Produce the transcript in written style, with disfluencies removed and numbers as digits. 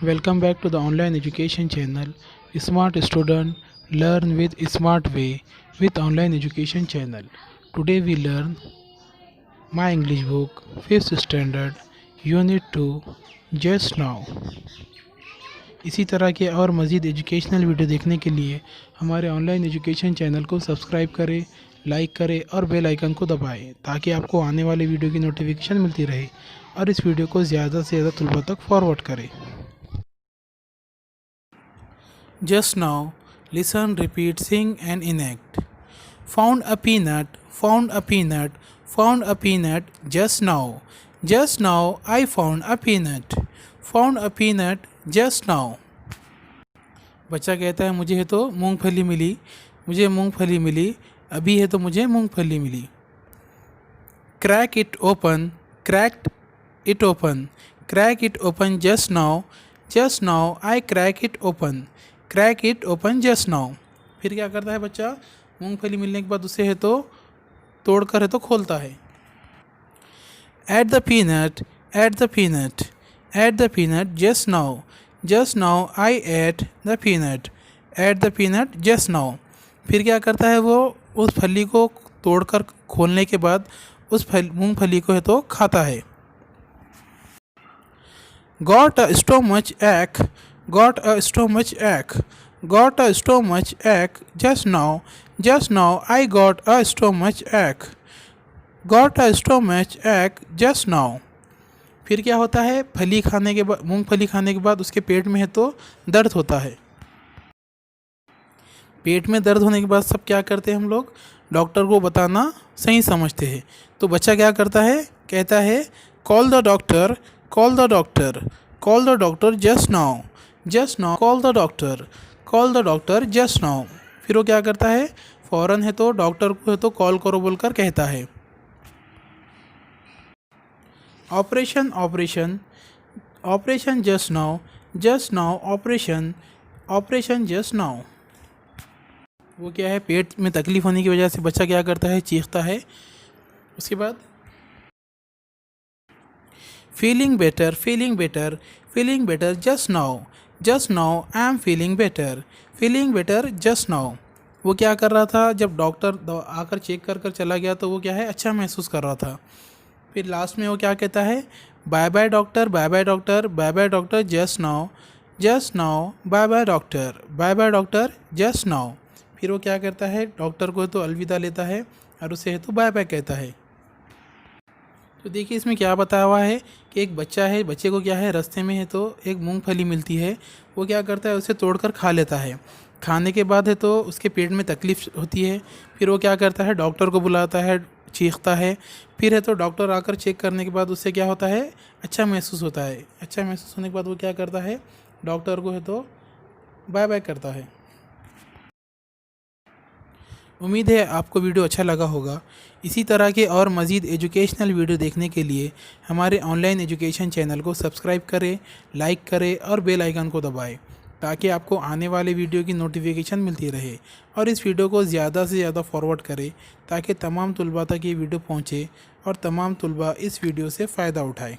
Welcome back to the online education channel Smart Student Learn with Smart Way with Online Education Channel. Today we learn My English Book 5th Standard Unit 2 Just Now. इसी तरह के और मज़ीद educational video देखने के लिए हमारे online education channel को सब्सक्राइब करें, लाइक करें और बेल आइकन को दबाएं ताकि आपको आने वाले वीडियो की नोटिफिकेशन मिलती रहे और इस वीडियो को ज़्यादा से ज़्यादा तलबा तक फॉरवर्ड करें। Just now, listen, repeat, sing and enact. Found a peanut, found a peanut, found a peanut just now. Just now I found a peanut. Found a peanut just now. बच्चा कहता है मुझे है तो मूंगफली मिली, मुझे मूंगफली मिली, अभी है तो मुझे मूंगफली मिली। Crack it open, cracked it open, crack it open just now. Just now I crack it open. Crack it open just now. फिर क्या करता है बच्चा, मूंगफली मिलने के बाद उसे है तो तोड़कर है तो खोलता है। At the peanut, at the peanut, at the peanut just now. Just now I at the peanut, at the peanut just now. फिर क्या करता है, वो उस फली को तोड़कर खोलने के बाद उस मूंगफली को है तो खाता है। Got a stomach ache, got a stomach ache, got a stomach ache just now. Just now I got a stomach ache, got a stomach ache just now. फिर क्या होता है, फली खाने के बाद, मूंगफली खाने के बाद उसके पेट में है तो दर्द होता है। पेट में दर्द होने के बाद सब क्या करते हैं हम लोग, डॉक्टर को बताना सही समझते हैं। तो बच्चा क्या करता है, कहता है call the doctor, call the doctor, call the doctor just now. Just now call the doctor, call the doctor just now. फिर वो क्या करता है, फ़ौरन है तो डॉक्टर को है तो कॉल करो बोलकर कहता है। Operation, operation, operation just now. Just now operation, operation just now. वो क्या है, पेट में तकलीफ़ होने की वजह से बच्चा क्या करता है, चीखता है। उसके बाद feeling better, feeling better, feeling better just now. Just now I am feeling better, feeling better just now. वो क्या कर रहा था, जब डॉक्टर आकर चेक कर कर चला गया तो वो क्या है, अच्छा महसूस कर रहा था। फिर लास्ट में वो क्या कहता है, bye bye doctor, bye bye doctor, bye bye doctor just now. Just now bye bye doctor, bye bye doctor just now. फिर वो क्या करता है, डॉक्टर को तो अलविदा लेता है और उसे है तो बाय बाय कहता है। तो देखिए इसमें क्या बताया हुआ है कि एक बच्चा है, बच्चे को क्या है, रास्ते में है तो एक मूंगफली मिलती है। वो क्या करता है, उसे तोड़कर खा लेता है। खाने के बाद है तो उसके पेट में तकलीफ़ होती है। फिर वो क्या करता है, डॉक्टर को बुलाता है, चीखता है। फिर है तो डॉक्टर आकर चेक करने के बाद उससे क्या होता है, अच्छा महसूस होता है। अच्छा महसूस होने के बाद वो क्या करता है, डॉक्टर को है तो बाय बाय करता है। उम्मीद है आपको वीडियो अच्छा लगा होगा। इसी तरह के और मज़ीद एजुकेशनल वीडियो देखने के लिए हमारे ऑनलाइन एजुकेशन चैनल को सब्सक्राइब करें, लाइक करें और बेल आइकन को दबाएं ताकि आपको आने वाले वीडियो की नोटिफिकेशन मिलती रहे। और इस वीडियो को ज़्यादा से ज़्यादा फॉरवर्ड करें ताकि तमाम तलबा तक ये वीडियो पहुँचे और तमाम तलबा इस वीडियो से फ़ायदा उठाएँ।